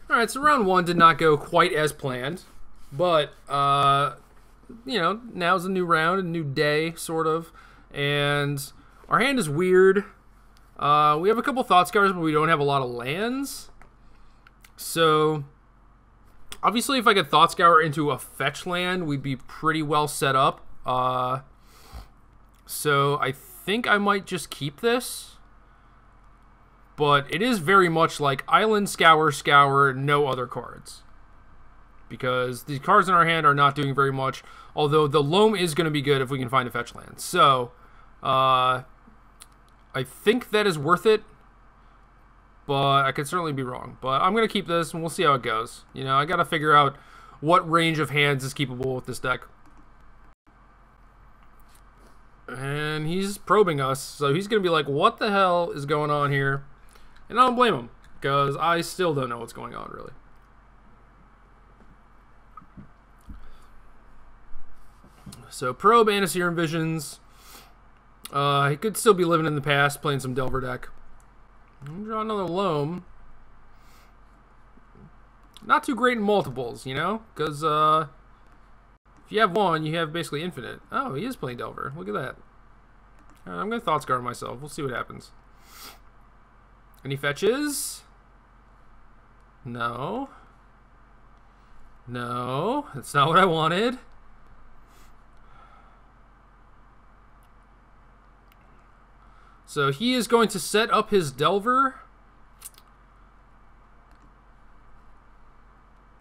Alright, so round one did not go quite as planned. But, you know, now's a new round, a new day, sort of. And our hand is weird. We have a couple Thought Scours, but we don't have a lot of lands. So, obviously, if I could Thought Scour into a fetch land, we'd be pretty well set up. So, I think I might just keep this. But it is very much like Island Scour, Scour, no other cards. Because the cards in our hand are not doing very much. Although the Loam is going to be good if we can find a fetch land. So, I think that is worth it. But I could certainly be wrong. But I'm going to keep this and we'll see how it goes. You know, I got to figure out what range of hands is keepable with this deck. And he's probing us. So he's going to be like, what the hell is going on here? And I don't blame him, because I still don't know what's going on, really. So, probe, Antiserum Visions. He could still be living in the past, playing some Delver deck. Draw another Loam. Not too great in multiples, you know? Because, if you have one, you have basically infinite. Oh, he is playing Delver. Look at that. Alright, I'm going to Thought Scour myself. We'll see what happens. Any fetches? No. No, that's not what I wanted. So he is going to set up his Delver.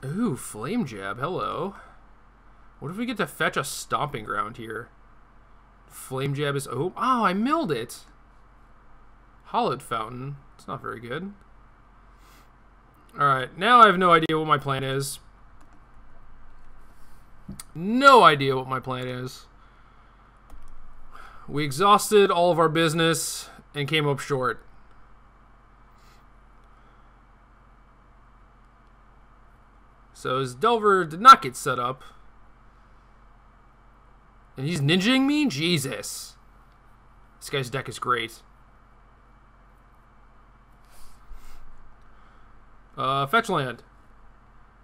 Ooh, Flame Jab, hello. What if we get to fetch a Stomping Ground here? Flame Jab is... Oh, I milled it. Hollowed Fountain. It's not very good. Alright, now I have no idea what my plan is. No idea what my plan is. We exhausted all of our business and came up short. So his Delver did not get set up. And he's ninjaing me? Jesus. This guy's deck is great. Fetch land.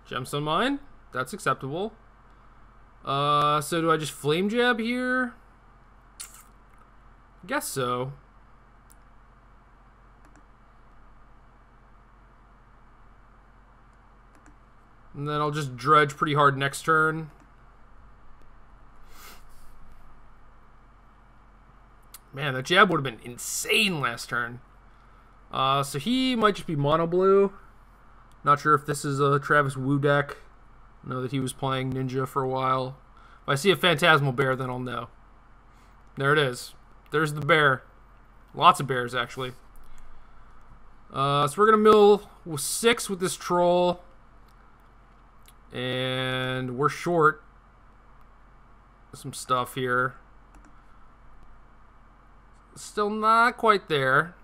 Gemstone Mine. That's acceptable. So do I just Flame Jab here? I guess so. And then I'll just Dredge pretty hard next turn. Man, that jab would have been insane last turn. So he might just be mono blue. Not sure if this is a Travis Wu deck. I know that he was playing Ninja for a while. If I see a Phantasmal Bear, then I'll know. There it is. There's the bear. Lots of bears, actually. So we're going to mill 6 with this troll. And we're short some stuff here. Still not quite there.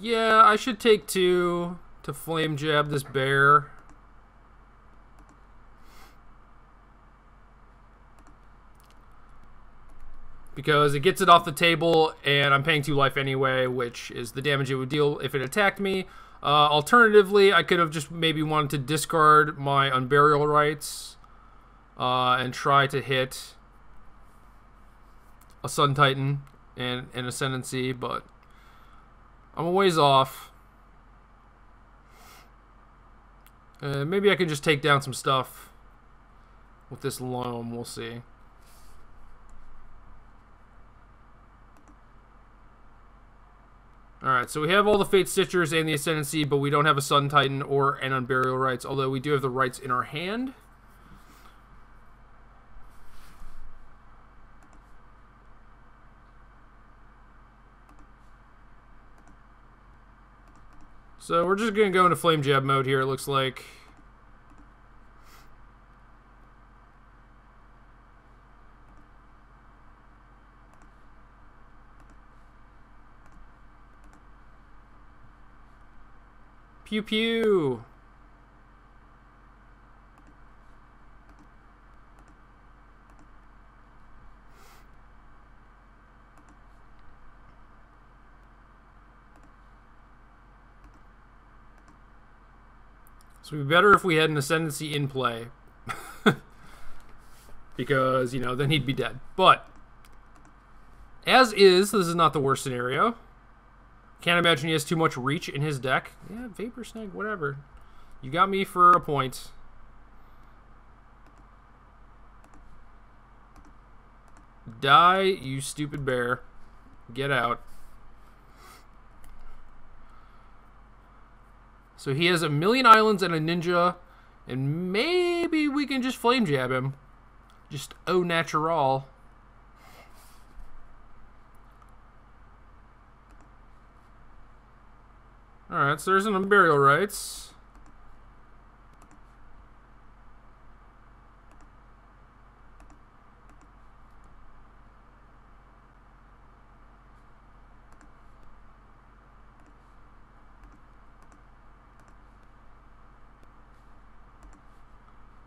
Yeah, I should take 2 to Flame Jab this bear. Because it gets it off the table, and I'm paying 2 life anyway, which is the damage it would deal if it attacked me. Alternatively, I could have just maybe wanted to discard my Unburial Rights and try to hit a Sun Titan and an Ascendancy, but I'm a ways off. Maybe I can just take down some stuff with this Loam. We'll see. Alright, so we have all the Fate Stitchers and the Ascendancy, but we don't have a Sun Titan or an Unburial Rights, although we do have the Rights in our hand. So we're just going to go into Flame Jab mode here, it looks like. Pew pew. So it'd be better if we had an Ascendancy in play. Because, you know, then he'd be dead. But, as is, this is not the worst scenario. Can't imagine he has too much reach in his deck. Yeah, Vapor Snag, whatever. You got me for a point. Die, you stupid bear. Get out. So he has a million islands and a ninja, and maybe we can just flame jab him. Just au natural. Alright, so there's an Unburial Rites.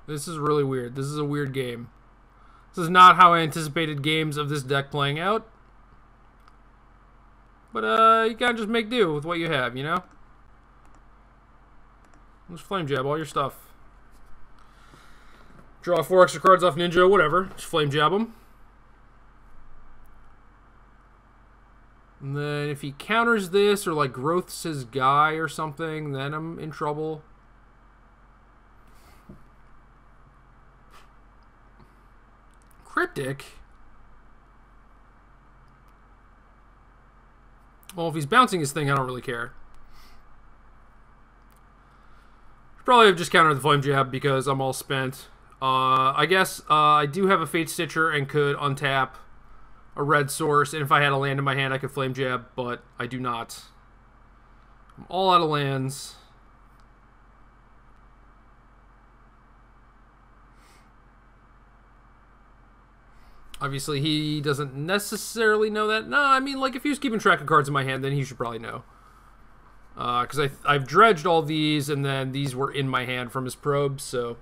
This is really weird. This is a weird game. This is not how I anticipated games of this deck playing out. But, you gotta just make do with what you have, you know? Just flame jab all your stuff. Draw 4 extra cards off Ninja, whatever. Just flame jab them. And then if he counters this or, like, growths his guy or something, then I'm in trouble. Cryptic? Well, if he's bouncing his thing, I don't really care. Probably have just countered the Flame Jab because I'm all spent. I guess I do have a Fate Stitcher and could untap a red source, and if I had a land in my hand, I could Flame Jab, but I do not. I'm all out of lands. Obviously, he doesn't necessarily know that. No, I mean, like, if he was keeping track of cards in my hand, then he should probably know. Because I've dredged all these, and then these were in my hand from his probe, so...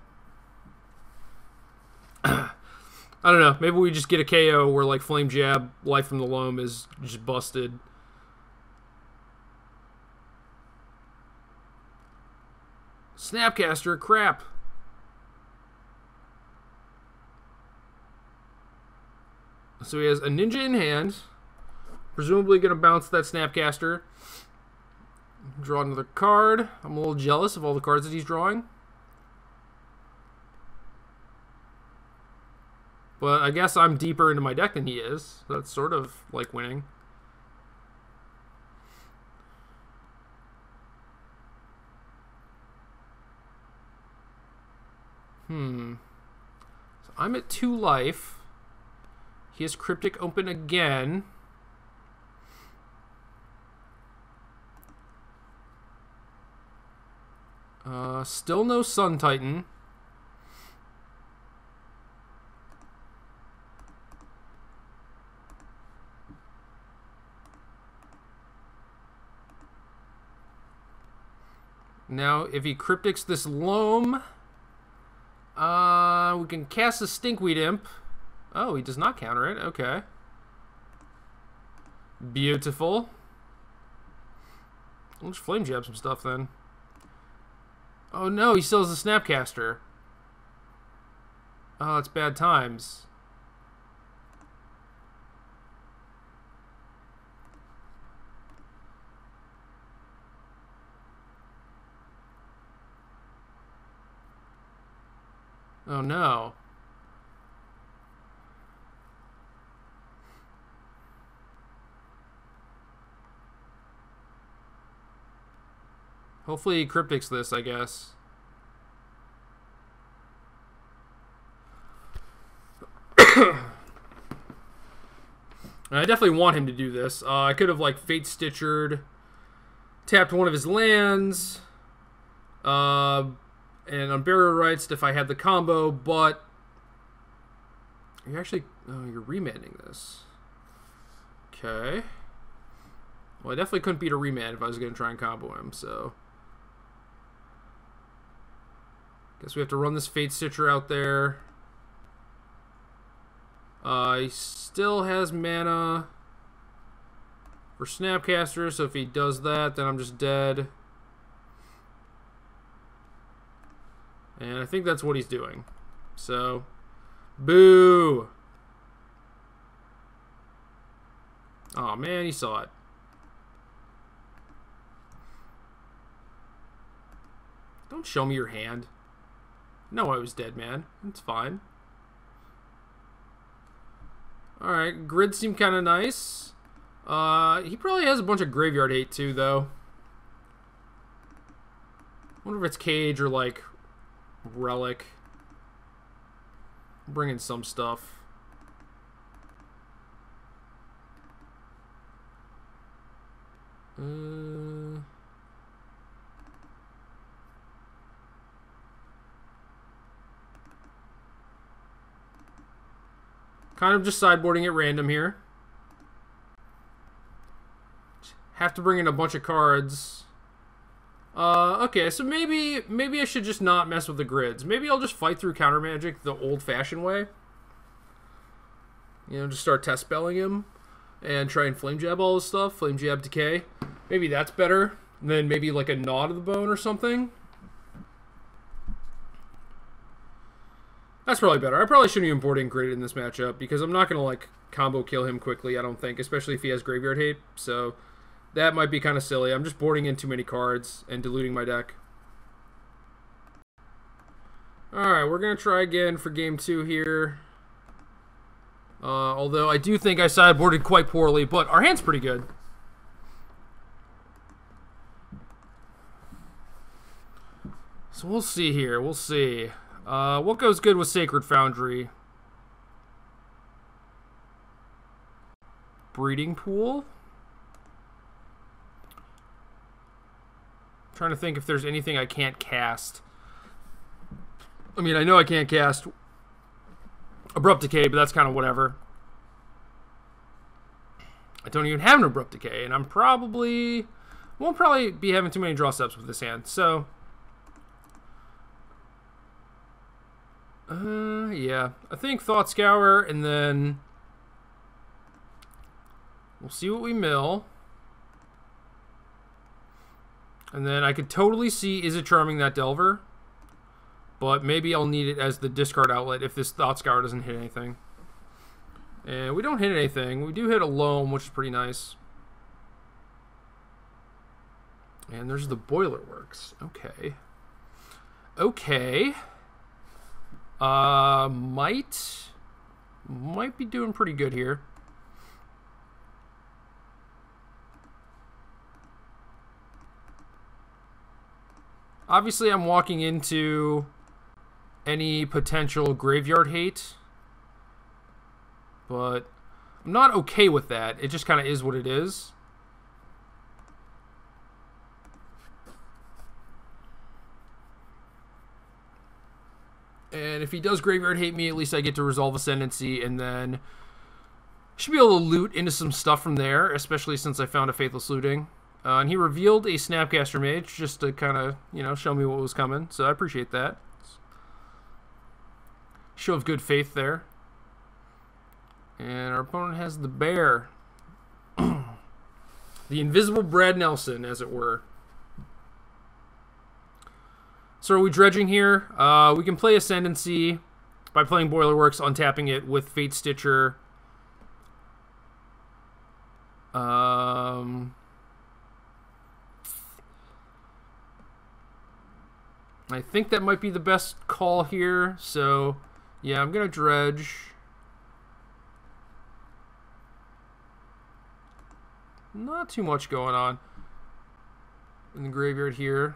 I don't know. Maybe we just get a KO where, like, Flame Jab, Life from the Loam is just busted. Snapcaster, crap. So he has a Ninja in hand. Presumably going to bounce that Snapcaster. Draw another card. I'm a little jealous of all the cards that he's drawing. But I guess I'm deeper into my deck than he is. So that's sort of like winning. So I'm at 2 life. He has Cryptic open again. Still no Sun Titan. Now, if he Cryptics this Loam, we can cast a Stinkweed Imp. Oh, he does not counter it. Okay. Beautiful. We'll just Flame Jab some stuff then. Oh no, he still has a Snapcaster. Oh, it's bad times. Oh no. Hopefully he Cryptics this, I guess. I definitely want him to do this. I could have, like, Fate Stitchered, tapped one of his lands, and Unburial Rites if I had the combo, but you're actually... Oh, you're remanding this. Okay. Well, I definitely couldn't beat a remand if I was going to try and combo him, so... Guess we have to run this Fate Stitcher out there. He still has mana for Snapcaster, so if he does that, then I'm just dead. And I think that's what he's doing. So, boo! Oh man, he saw it. Don't show me your hand. No, I was dead, man. It's fine. Alright, grid seemed kind of nice. He probably has a bunch of graveyard hate too, though. Wonder if it's Cage or, like, Relic. Bring in some stuff. Kind of just sideboarding at random here. Have to bring in a bunch of cards. Okay, so maybe I should just not mess with the grids. Maybe I'll just fight through counter magic the old-fashioned way. You know, just start test spelling him and try and flame jab all his stuff. Flame jab decay. Maybe that's better than maybe like a gnaw to the bone or something. That's probably better. I probably shouldn't even board in grid in this matchup because I'm not going to like combo kill him quickly, I don't think, especially if he has graveyard hate. So that might be kind of silly. I'm just boarding in too many cards and diluting my deck. Alright, we're going to try again for game 2 here. Although I do think I sideboarded quite poorly, but our hand's pretty good. So we'll see here. We'll see. What goes good with Sacred Foundry? Breeding Pool? I'm trying to think if there's anything I can't cast. I mean, I know I can't cast Abrupt Decay, but that's kind of whatever. I don't even have an Abrupt Decay, and I'm won't probably be having too many draw steps with this hand, so yeah, I think Thought Scour, and then we'll see what we mill. And then I could totally see Is It Charming that Delver, but maybe I'll need it as the discard outlet if this Thought Scour doesn't hit anything. And we don't hit anything. We do hit a Loam, which is pretty nice. And there's the Boiler Works. Okay. Okay. Might be doing pretty good here. Obviously, I'm walking into any potential graveyard hate, but I'm not okay with that. It just kind of is what it is. And if he does graveyard hate me, at least I get to resolve Ascendancy, and then should be able to loot into some stuff from there, especially since I found a Faithless Looting. And he revealed a Snapcaster Mage just to kind of, you know, show me what was coming, so I appreciate that. Show of good faith there. And our opponent has the Bear. The invisible Brad Nelson, as it were. So are we dredging here? We can play Ascendancy by playing Boilerworks, untapping it with Fate Stitcher. I think that might be the best call here. So, yeah, I'm going to dredge. Not too much going on in the graveyard here.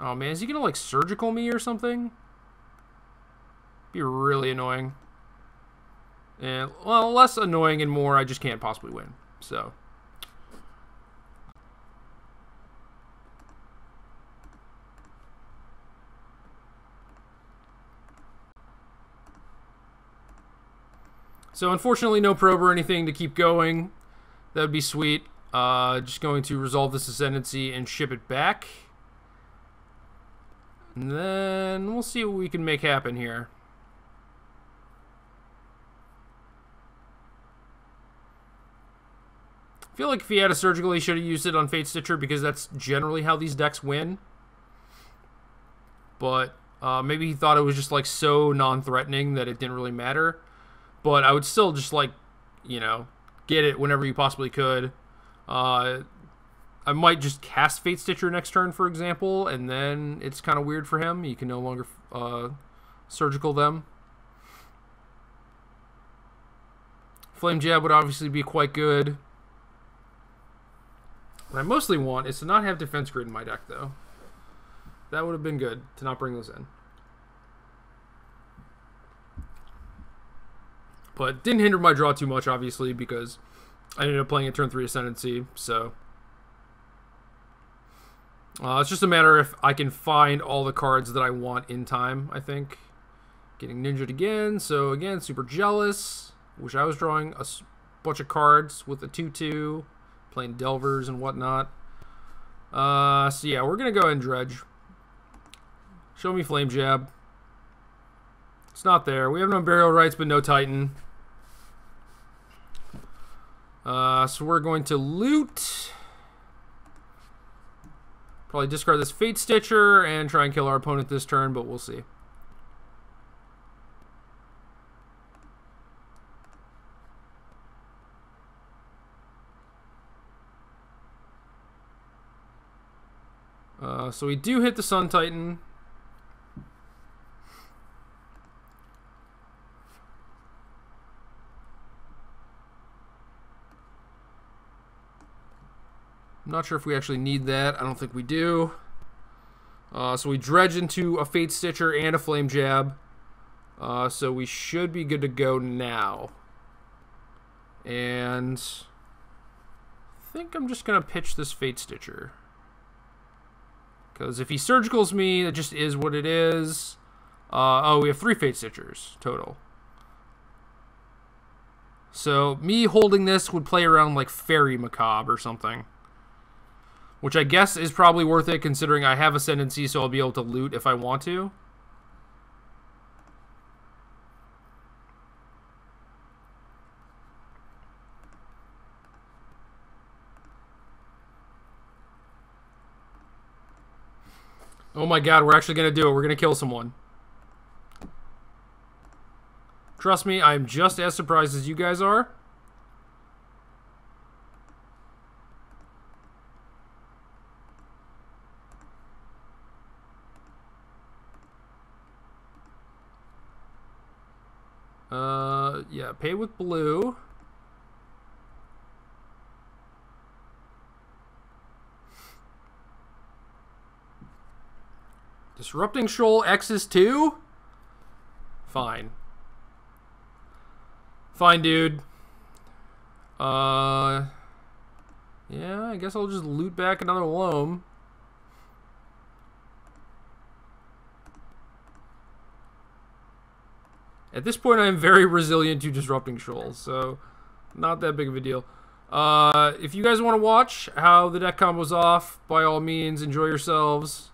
Oh man, is he gonna like surgical me or something? Be really annoying. And well, less annoying and more I just can't possibly win. So unfortunately no probe or anything to keep going. That would be sweet. Just going to resolve this Ascendancy and ship it back. And then we'll see what we can make happen here. feel like if he had a surgical, he should have used it on Fate Stitcher because that's generally how these decks win. But maybe he thought it was just like so non-threatening that it didn't really matter. But I would still just like, you know, get it whenever you possibly could. I might just cast Fate Stitcher next turn, for example, and then it's kind of weird for him. You can no longer surgical them. Flame Jab would obviously be quite good. What I mostly want is to not have Defense Grid in my deck, though. That would have been good, to not bring those in. But didn't hinder my draw too much, obviously, because I ended up playing a turn 3 Ascendancy, so... it's just a matter if I can find all the cards that I want in time, I think. Getting ninja'd again, so again, super jealous. Wish I was drawing a bunch of cards with a 2-2, playing Delvers and whatnot. So yeah, we're going to go ahead and Dredge. Show me Flame Jab. It's not there. We have no Burial Rites, but no Titan. So we're going to loot. Probably discard this Fate Stitcher and try and kill our opponent this turn, but we'll see. So we do hit the Sun Titan. I'm not sure if we actually need that. I don't think we do. So we dredge into a Fate Stitcher and a Flame Jab. So we should be good to go now. And I think I'm just going to pitch this Fate Stitcher. Because if he surgicals me, it just is what it is. Oh, we have 3 Fate Stitchers total. So me holding this would play around like Fairy Macabre or something. Which I guess is probably worth it considering I have Ascendancy, so I'll be able to loot if I want to. Oh my god, we're actually going to do it. We're going to kill someone. Trust me, I'm just as surprised as you guys are. Yeah, pay with blue. Disrupting Shoal X's 2? Fine. Fine, dude. Yeah, I guess I'll just loot back another loam. At this point, I am very resilient to Disrupting Shoals, so not that big of a deal. If you guys want to watch how the deck combo's off, by all means, enjoy yourselves.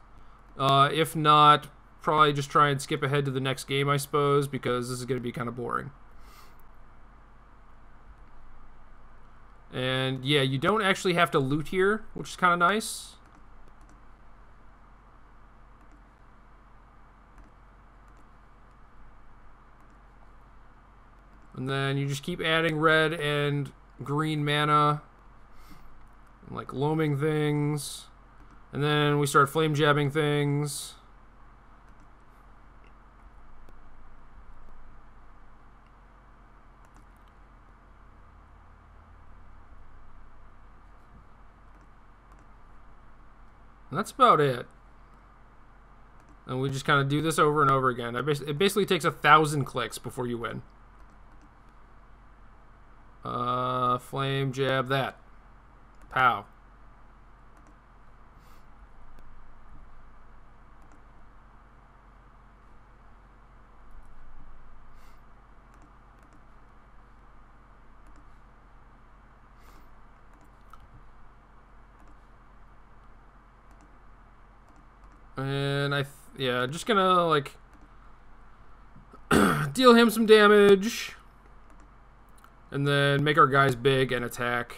If not, probably just try and skip ahead to the next game, I suppose, because this is going to be kind of boring. And yeah, you don't actually have to loot here, which is kind of nice. And then you just keep adding red and green mana, and like loaming things. And then we start flame jabbing things. And that's about it. And we just kind of do this over and over again. It basically takes 1,000 clicks before you win. Flame jab that. Pow. And yeah, just gonna like deal him some damage. And then make our guys big and attack.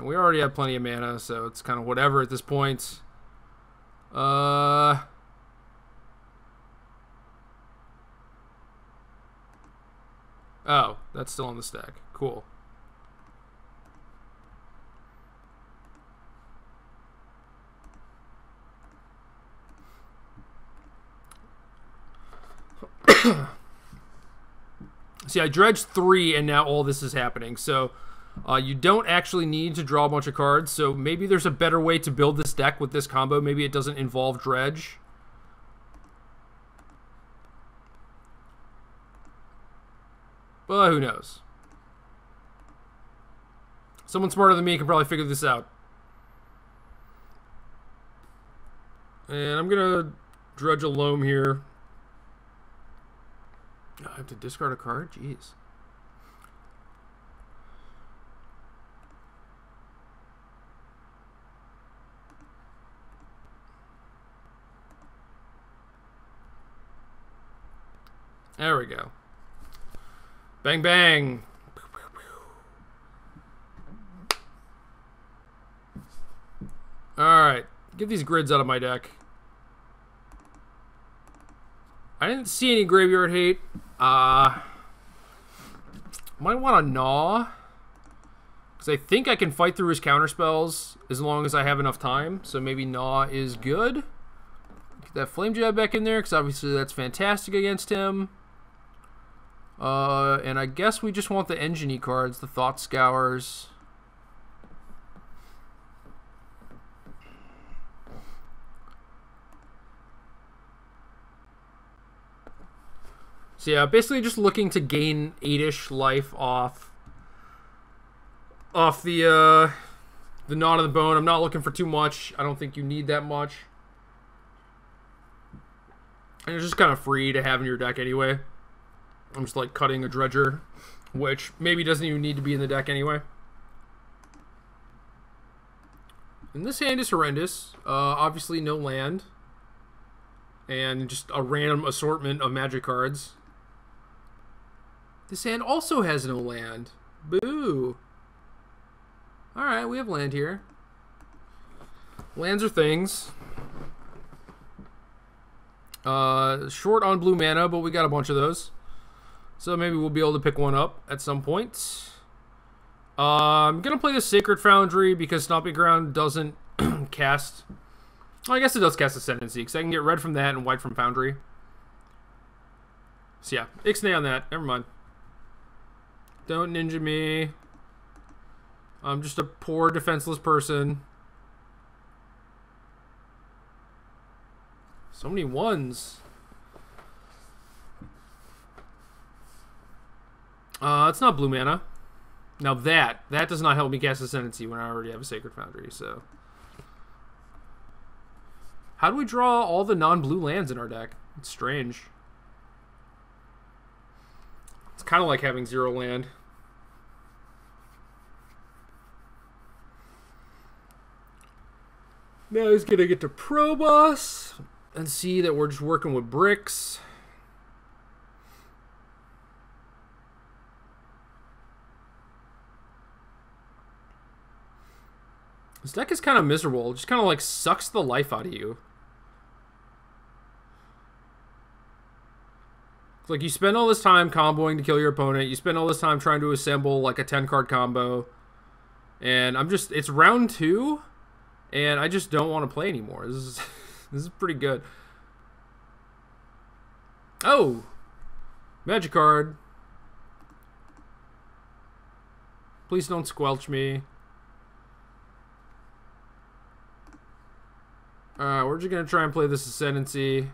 We already have plenty of mana, so it's kind of whatever at this point. Oh, that's still on the stack. Cool. See, I dredged 3, and now all this is happening. So you don't actually need to draw a bunch of cards. So maybe there's a better way to build this deck with this combo. Maybe it doesn't involve dredge. But who knows? Someone smarter than me can probably figure this out. And I'm going to dredge a loam here. I have to discard a card? Jeez. There we go. Bang, bang. Alright. Get these grids out of my deck. I didn't see any graveyard hate. Might want to gnaw. Because I think I can fight through his counterspells as long as I have enough time. So maybe gnaw is good. Get that flame jab back in there, because obviously that's fantastic against him. And I guess we just want the engine-y cards, the Thought Scours. So yeah, basically just looking to gain 8-ish life off the Gnaw to the Bone. I'm not looking for too much. I don't think you need that much. And it's just kind of free to have in your deck anyway. I'm just like cutting a Dredger, which maybe doesn't even need to be in the deck anyway. And this hand is horrendous. Obviously no land. And just a random assortment of magic cards. This hand also has no land. Boo. Alright, we have land here. Lands are things. Short on blue mana, but we got a bunch of those. So maybe we'll be able to pick one up at some point. I'm going to play the Sacred Foundry because Stomping Ground doesn't cast... Well, I guess it does cast Ascendancy because I can get red from that and white from Foundry. So yeah, Ixnay on that. Never mind. Don't ninja me. I'm just a poor defenseless person. So many ones. It's not blue mana. Now that does not help me cast Ascendancy when I already have a Sacred Foundry, so... How do we draw all the non-blue lands in our deck? It's strange. It's kind of like having 0 land. Now he's gonna get to probe us and see that we're just working with bricks. This deck is kind of miserable. It just kind of like sucks the life out of you. It's like you spend all this time comboing to kill your opponent. You spend all this time trying to assemble like a 10-card combo. And it's round 2. And I just don't want to play anymore. This is pretty good. Oh! Magic card. Please don't squelch me. We're just going to try and play this Ascendancy.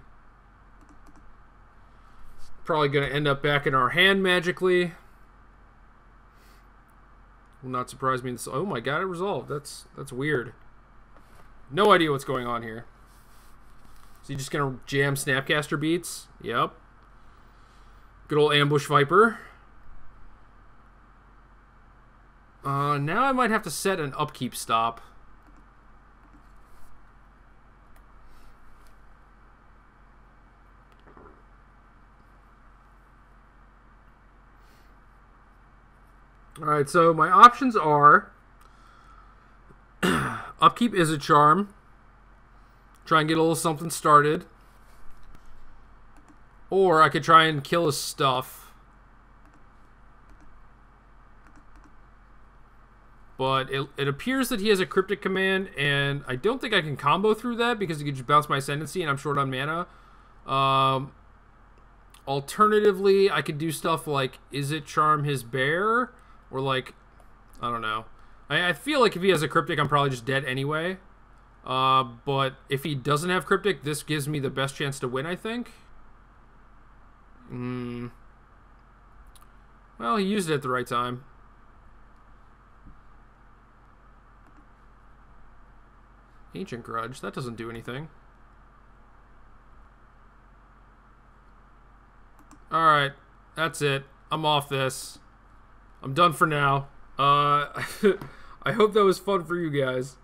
Probably going to end up back in our hand magically. Will not surprise me. Oh my god, it resolved. That's weird. No idea what's going on here. So you just going to jam Snapcaster Beats? Yep. Good old Ambush Viper. Now I might have to set an upkeep stop. Alright, so my options are Upkeep is a charm. Try and get a little something started. Or I could try and kill his stuff. But it appears that he has a Cryptic Command, and I don't think I can combo through that because he could just bounce my Ascendancy, and I'm short on mana. Alternatively, I could do stuff like, is it Charm his bear? Or like, I don't know. I feel like if he has a Cryptic, I'm probably just dead anyway. But if he doesn't have Cryptic, this gives me the best chance to win, I think. Well, he used it at the right time. Ancient Grudge, that doesn't do anything. Alright, that's it. I'm off this. I'm done for now. I hope that was fun for you guys.